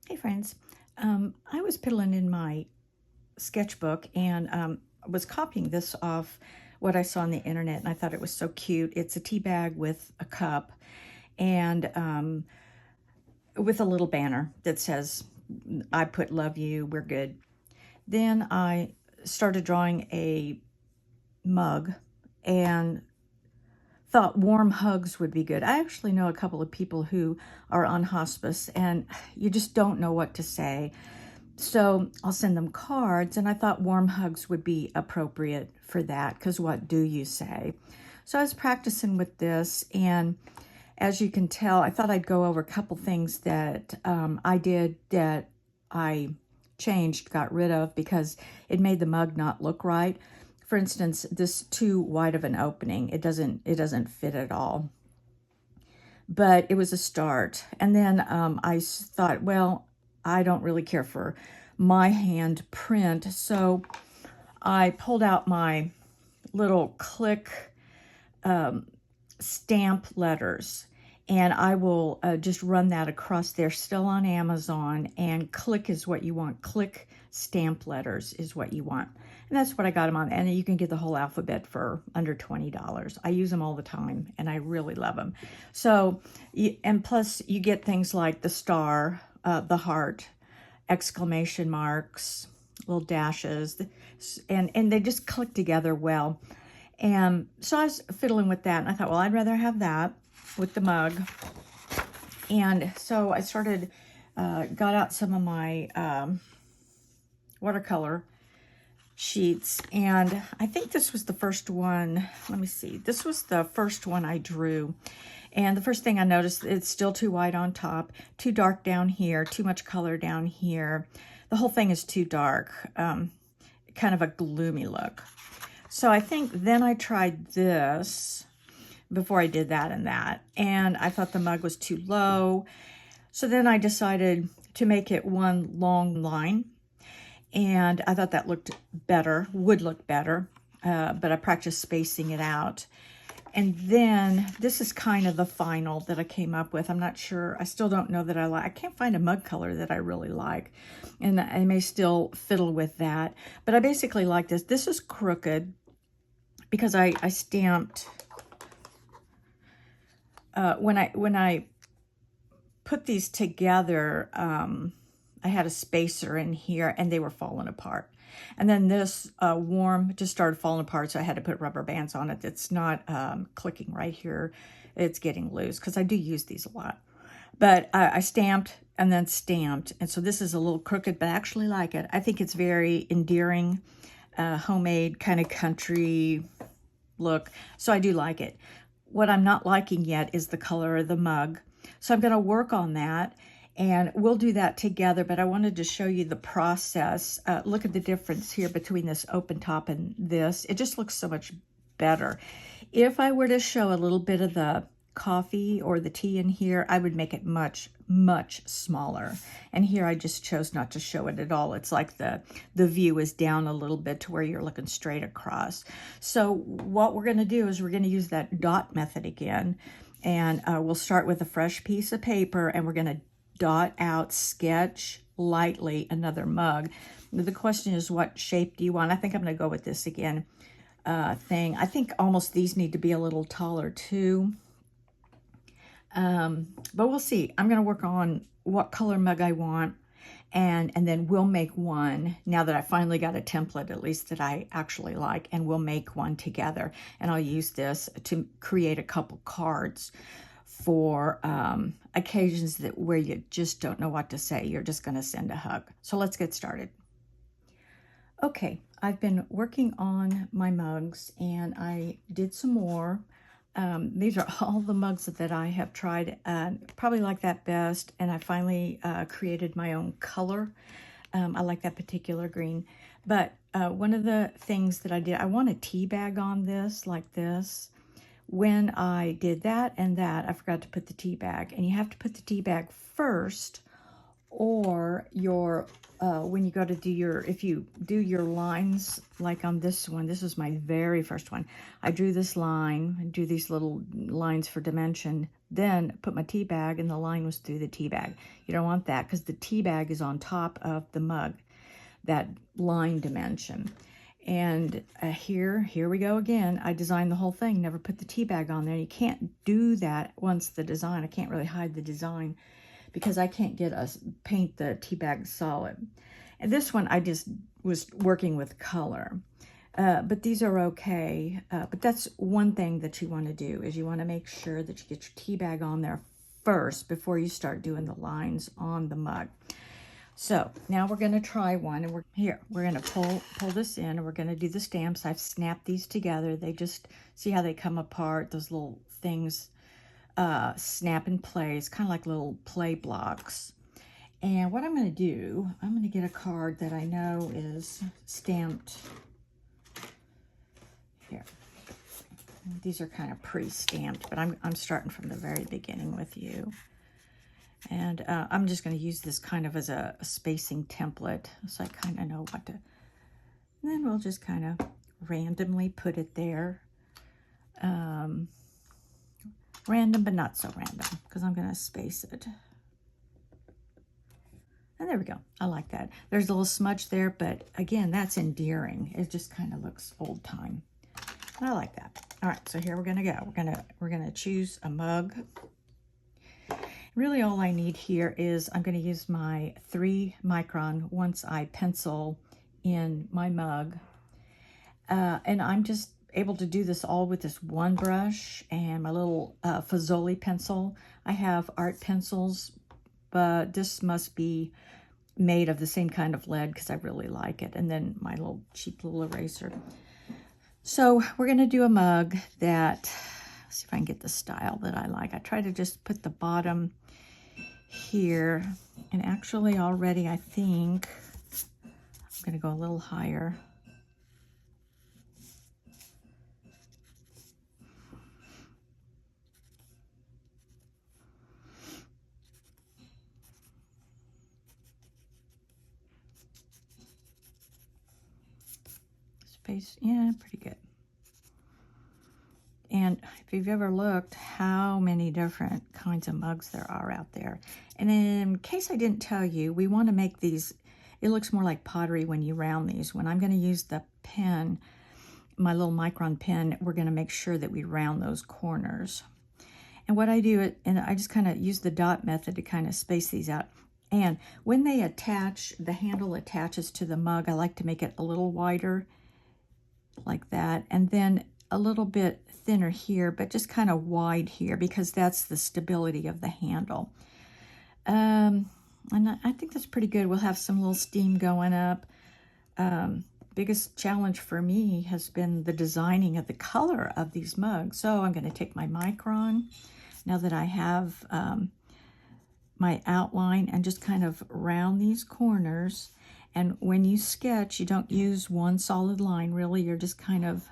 Hey friends, I was piddling in my sketchbook and was copying this off what I saw on the internet, and I thought it was so cute. It's a tea bag with a cup and with a little banner that says, I put love you, we're good. Then I started drawing a mug and thought warm hugs would be good. I actually know a couple of people who are on hospice and you just don't know what to say. So I'll send them cards, and I thought warm hugs would be appropriate for that, because what do you say? So I was practicing with this, and as you can tell, I thought I'd go over a couple things that I did that I changed, got rid of, because it made the mug not look right. For instance, this too wide of an opening, it doesn't fit at all. But it was a start. And then I thought, well, I don't really care for my hand print. So I pulled out my little click stamp letters, and I will just run that across. They're still on Amazon, and click is what you want. Click stamp letters is what you want. And that's what I got them on. And you can get the whole alphabet for under $20. I use them all the time, and I really love them. So, and plus you get things like the star, the heart, exclamation marks, little dashes, and they just click together well. And so I was fiddling with that, and I thought, well, I'd rather have that with the mug. And so I started, got out some of my watercolor sheets, and I think this was the first one. Let me see. This was the first one I drew. And the first thing I noticed, it's still too white on top, too dark down here, too much color down here. The whole thing is too dark, kind of a gloomy look. So I think then I tried this before I did that, and I thought the mug was too low. So then I decided to make it one long line, and I thought that looked better, would look better, but I practiced spacing it out. And then this is kind of the final that I came up with. I'm not sure. I still don't know that I can't find a mug color that I really like. And I may still fiddle with that. But I basically like this. This is crooked because I stamped, when I put these together, I had a spacer in here and they were falling apart. And then this warm just started falling apart, so I had to put rubber bands on it. It's not clicking right here. It's getting loose because I do use these a lot. But I stamped and then stamped. And so this is a little crooked, but I actually like it. I think it's very endearing, homemade, kind of country look. So I do like it. What I'm not liking yet is the color of the mug. So I'm going to work on that. And we'll do that together, but I wanted to show you the process. Look at the difference here between this open top and this. It just looks so much better. If I were to show a little bit of the coffee or the tea in here, I would make it much, much smaller. And here I just chose not to show it at all. It's like the view is down a little bit to where you're looking straight across. So what we're going to do is we're going to use that dot method again. And we'll start with a fresh piece of paper, and we're going to dot out, sketch lightly another mug. The question is, what shape do you want? I think I'm going to go with this again thing. I think almost these need to be a little taller too. But we'll see. I'm going to work on what color mug I want, and then we'll make one now that I finally got a template, at least that I actually like, and we'll make one together. And I'll use this to create a couple cards for occasions where you just don't know what to say. You're just going to send a hug. So let's get started. Okay, I've been working on my mugs, and I did some more. These are all the mugs that I have tried. Probably like that best, and I finally created my own color. I like that particular green. But one of the things that I did, I want a tea bag on this, like this. When I did that and that, I forgot to put the tea bag. And you have to put the tea bag first, or your when you go to do your, if you do your lines, like on this one, this is my very first one. I drew this line and do these little lines for dimension, then put my tea bag and the line was through the tea bag. You don't want that because the tea bag is on top of the mug, that line dimension. And here we go again. I designed the whole thing, never put the tea bag on there. You can't do that once the design, I can't really hide the design because I can't paint the tea bag solid. And this one I just was working with color. But these are okay. But that's one thing that you want to do, is you want to make sure that you get your tea bag on there first before you start doing the lines on the mug. So now we're going to try one, and we're going to pull this in, and we're going to do the stamps. I've snapped these together. They just, see how they come apart, those little things snap in place, kind of like little play blocks. And what I'm going to do, I'm going to get a card that I know is stamped. Here, these are kind of pre-stamped, but I'm starting from the very beginning with you. And I'm just going to use this kind of as a spacing template, so I kind of know what to, and then we'll just kind of randomly put it there. Random, but not so random, because I'm going to space it. And there we go. I like that. There's a little smudge there, but again, that's endearing. It just kind of looks old time. I like that. All right, so here we're going to go. We're going to choose a mug. Really all I need here is I'm going to use my 3 micron once I pencil in my mug. And I'm just able to do this all with this one brush and my little Fazoli pencil. I have art pencils, but this must be made of the same kind of lead because I really like it. And then my little cheap little eraser. So we're going to do a mug that, let's see if I can get the style that I like. I try to just put the bottom here, and actually already I think I'm going to go a little higher. Space, yeah, pretty good. And if you've ever looked how many different kinds of mugs there are out there. And in case I didn't tell you, we want to make these, it looks more like pottery when you round these. When I'm going to use the pen, my little micron pen, we're going to make sure that we round those corners. And what I do, and I just kind of use the dot method to kind of space these out. And when they attach, the handle attaches to the mug, I like to make it a little wider, like that. And then a little bit thinner here, but just kind of wide here, because that's the stability of the handle. And I think that's pretty good. We'll have some little steam going up. Biggest challenge for me has been the designing of the color of these mugs. So I'm going to take my micron, now that I have my outline, and just kind of round these corners. And when you sketch, you don't use one solid line, really. You're just kind of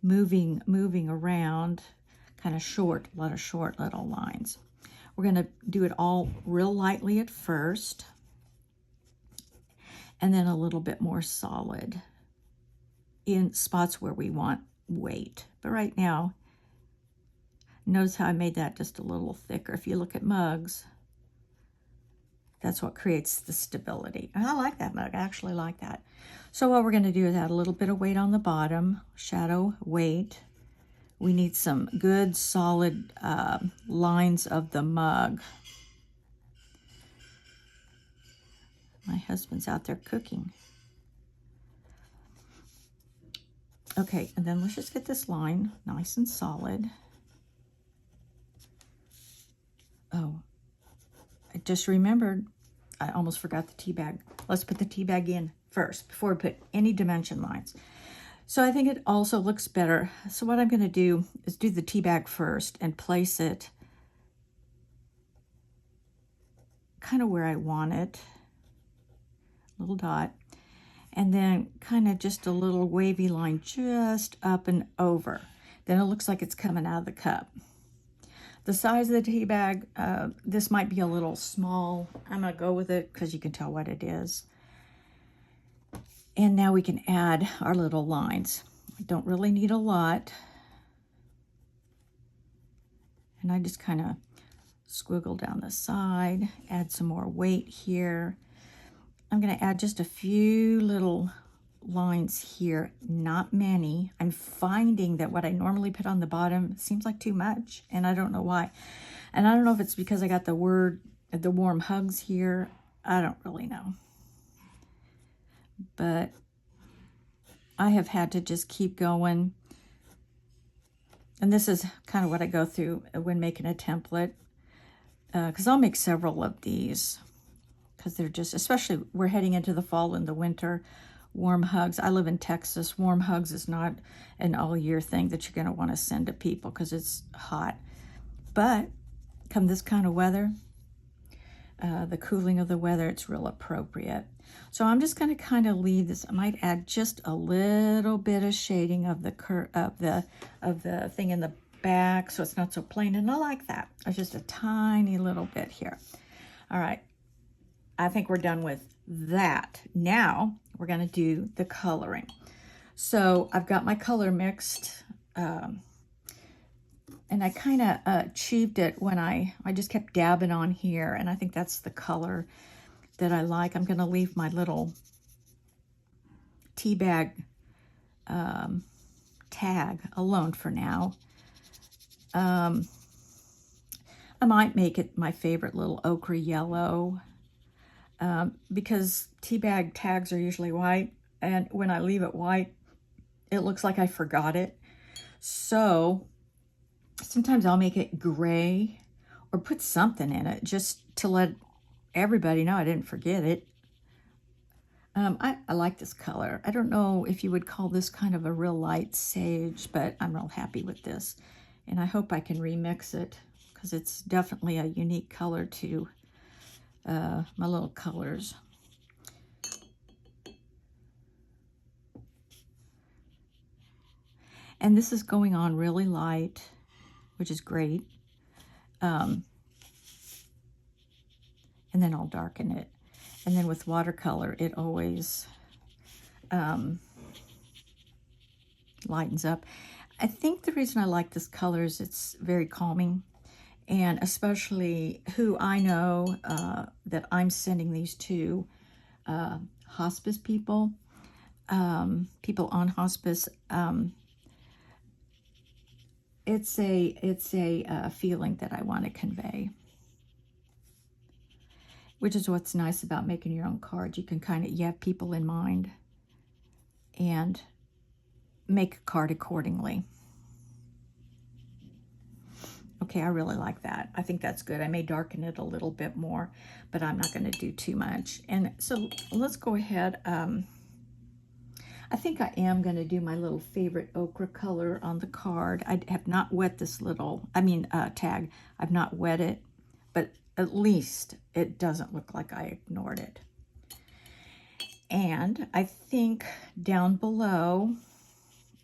moving around, kind of short, a lot of short little lines. We're going to do it all real lightly at first, and then a little bit more solid in spots where we want weight. But right now, notice how I made that just a little thicker. If you look at mugs, that's what creates the stability. And I like that mug. I actually like that. So what we're going to do is add a little bit of weight on the bottom, shadow weight. We need some good solid lines of the mug. My husband's out there cooking. Okay, and then let's just get this line nice and solid. Oh, I just remembered, I almost forgot the tea bag. Let's put the tea bag in first before we put any dimension lines. So I think it also looks better. So what I'm going to do is do the tea bag first and place it kind of where I want it, little dot, and then kind of just a little wavy line just up and over. Then it looks like it's coming out of the cup. The size of the tea bag, this might be a little small. I'm going to go with it because you can tell what it is. And now we can add our little lines. I don't really need a lot. And I just kind of squiggle down the side, add some more weight here. I'm going to add just a few little lines here, not many. I'm finding that what I normally put on the bottom seems like too much, and I don't know why. And I don't know if it's because I got the warm hugs here. I don't really know. But I have had to just keep going. And this is kind of what I go through when making a template, because I'll make several of these, because they're just, especially we're heading into the fall and the winter. Warm hugs. I live in Texas. Warm hugs is not an all-year thing that you're going to want to send to people because it's hot. But come this kind of weather, the cooling of the weather, it's real appropriate. So I'm just going to kind of leave this. I might add just a little bit of shading of the thing in the back, so it's not so plain. And I like that. It's just a tiny little bit here. All right. I think we're done with that. Now we're going to do the coloring. So I've got my color mixed, and I kind of achieved it when I just kept dabbing on here, and I think that's the color that I like. I'm going to leave my little tea bag tag alone for now. I might make it my favorite little ochre yellow, because tea bag tags are usually white, and when I leave it white, it looks like I forgot it. So sometimes I'll make it gray or put something in it just to let everybody know I didn't forget it. I like this color. I don't know if you would call this kind of a real light sage, but I'm real happy with this. And I hope I can remix it because it's definitely a unique color to my little colors. And this is going on really light, which is great. And then I'll darken it. And then with watercolor, it always lightens up. I think the reason I like this color is it's very calming. And especially who I know that I'm sending these to, hospice people, people on hospice. It's a feeling that I want to convey, which is what's nice about making your own cards. You can you have people in mind and make a card accordingly. Okay, I really like that. I think that's good. I may darken it a little bit more, but I'm not going to do too much. And so let's go ahead. I think I am going to do my little favorite ochre color on the card. I have not wet this tag. I've not wet it, but at least it doesn't look like I ignored it. And I think down below,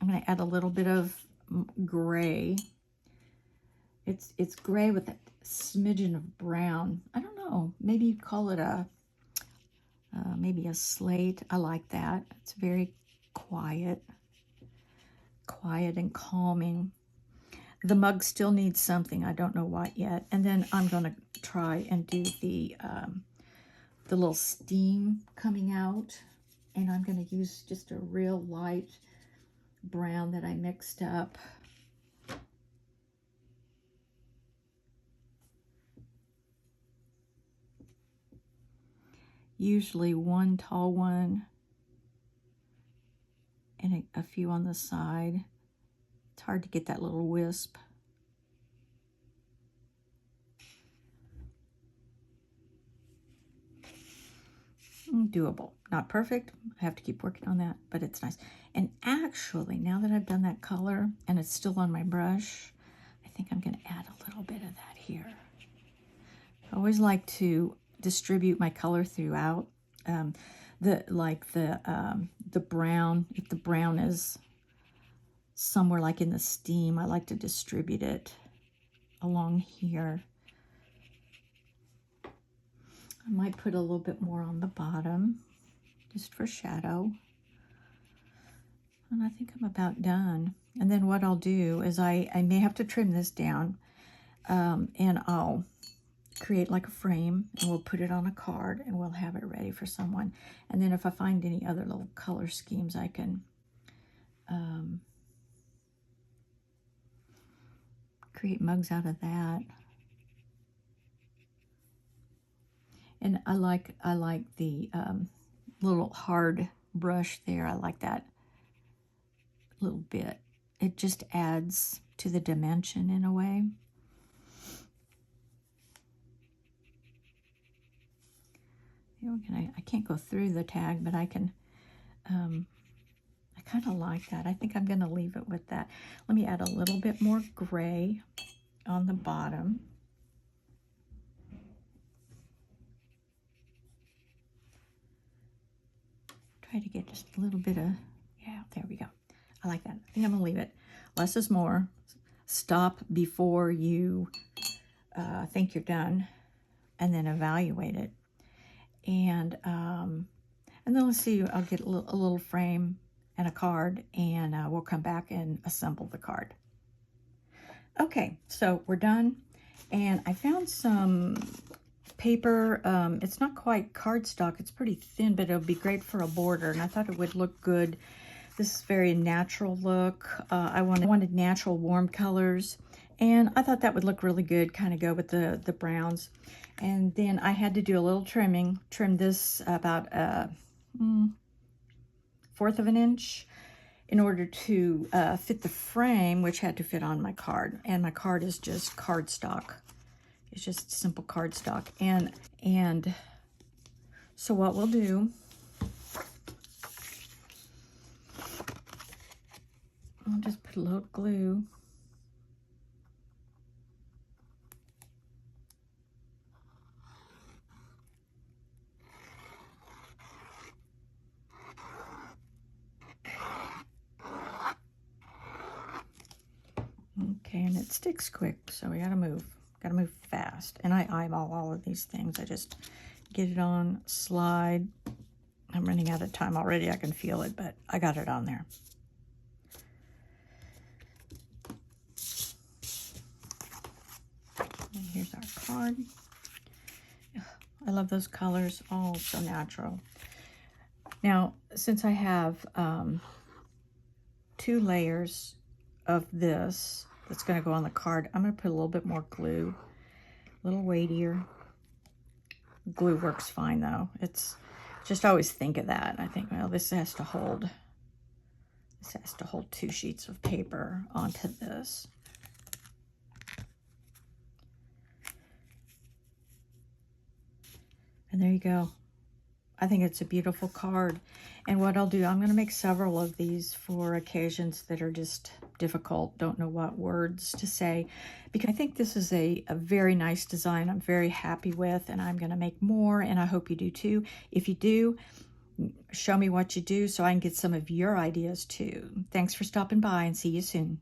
I'm going to add a little bit of gray. It's gray with a smidgen of brown. I don't know. Maybe you'd call it maybe a slate. I like that. It's very quiet and calming. The mug still needs something. I don't know what yet. And then I'm going to try and do the little steam coming out. And I'm going to use just a real light brown that I mixed up. Usually one tall one and a few on the side. It's hard to get that little wisp. Doable. Not perfect. I have to keep working on that, but it's nice. And actually, now that I've done that color and it's still on my brush, I think I'm going to add a little bit of that here. I always like to distribute my color throughout. The brown, if the brown is somewhere like in the steam, I like to distribute it along here. I might put a little bit more on the bottom, just for shadow. And I think I'm about done. And then what I'll do is I may have to trim this down, and I'll create like a frame, and we'll put it on a card, and we'll have it ready for someone. And then if I find any other little color schemes, I can create mugs out of that. And I like the little hard brush there. I like that little bit. It just adds to the dimension in a way. I can't go through the tag, but I can, I kind of like that. I think I'm going to leave it with that. Let me add a little bit more gray on the bottom. Try to get just a little bit of, yeah, there we go. I like that. I think I'm going to leave it. Less is more. Stop before you think you're done, and then evaluate it. And then let's see, I'll get a little frame and a card, and we'll come back and assemble the card. Okay, so we're done. And I found some paper. It's not quite cardstock. It's pretty thin, but it'll be great for a border. And I thought it would look good. This is very natural look. I wanted natural warm colors. And I thought that would look really good, kind of go with the browns. And then I had to do a little trimming. Trim this about a 1/4 of an inch in order to fit the frame, which had to fit on my card. And my card is just cardstock. It's just simple cardstock. And so what we'll do, I'll just put a little glue. Okay, and it sticks quick, so we gotta move fast. And I eyeball all of these things. I just get it on, slide. I'm running out of time already. I can feel it, but I got it on there. And here's our card. I love those colors, all so natural. Now, since I have 2 layers of this that's going to go on the card, I'm going to put a little bit more glue, a little weightier. Glue works fine though. It's just, always think of that. I think, well, this has to hold 2 sheets of paper onto this. And there you go. I think it's a beautiful card. And what I'll do, I'm going to make several of these for occasions that are just difficult, don't know what words to say, because I think this is a very nice design I'm very happy with, and I'm going to make more, and I hope you do too. If you do, show me what you do so I can get some of your ideas too. Thanks for stopping by, and see you soon.